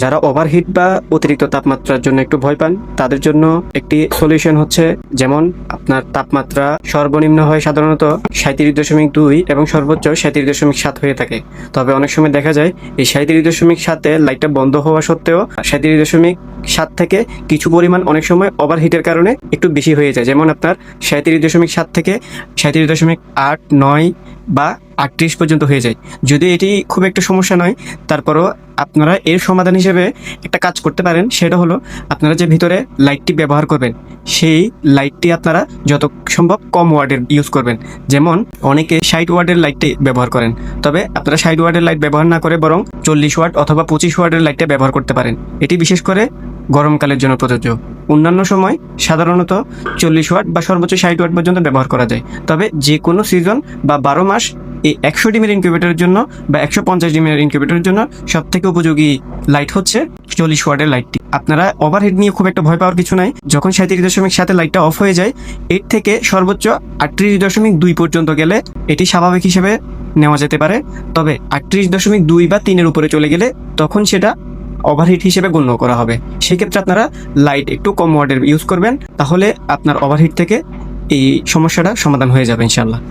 যারা ওভারহিট বা অতিরিক্ত তাপমাত্রার জন্য একটু ভয় পান তাদের জন্য একটি সলিউশন হচ্ছে, যেমন আপনার তাপমাত্রা সর্বনিম্ন হয় সাধারণত 37.2 এবং সর্বোচ্চ 37.7 হয়ে থাকে। তবে অনেক সময় দেখা যায় এই 37.7 লাইটটা বন্ধ হওয়া সত্ত্বেও 37.7 থেকে কিছু পরিমাণ অনেক সময় ওভারহিটের কারণে একটু বেশি হয়ে যায়। যেমন আপনার 37.7 থেকে 37.8, 9 বা 38 পর্যন্ত হয়ে যায়। যদি এটি খুব একটা সমস্যা নয়, তারপরও আপনারা এর সমাধান হিসেবে একটা কাজ করতে পারেন। সেটা হলো আপনারা যে ভিতরে লাইটটি ব্যবহার করবেন সেই লাইটটি আপনারা যত সম্ভব কম ওয়াটের ইউজ করবেন। যেমন অনেকে 60 ওয়াটের লাইটটি ব্যবহার করেন, তবে আপনারা 60 ওয়াটের লাইট ব্যবহার না করে বরং 40 ওয়াট অথবা 25 ওয়াটের লাইটটা ব্যবহার করতে পারেন। এটি বিশেষ করে গরমকালের জন্য প্রযোজ্য। অন্যান্য সময় সাধারণত 40 ওয়াট বা সর্বোচ্চ 60 ওয়াট পর্যন্ত ব্যবহার করা যায়। তবে যে কোনো সিজন বা 12 মাস এই 100 ডিমের ইনকিউবেটরের জন্য বা 150 ডিমের ইনকিউবেটরের জন্য সবথেকে উপযোগী লাইট হচ্ছে 40 ওয়াটের লাইটটি। আপনারা ওভারহিট নিয়ে খুব একটা ভয় পাওয়ার কিছু নাই। যখন 37.7 লাইটটা অফ হয়ে যায়, এর থেকে সর্বোচ্চ 38.2 পর্যন্ত গেলে এটি স্বাভাবিক হিসেবে নেওয়া যেতে পারে। তবে 38.2 বা 3-এর উপরে চলে গেলে তখন সেটা ওভারহিট হিসেবে গণ্য করা হবে। সেক্ষেত্রে আপনারা লাইট একটু কম ওয়াটের ইউজ করবেন, তাহলে আপনার ওভারহিট থেকে এই সমস্যাটা সমাধান হয়ে যাবে ইনশাআল্লাহ।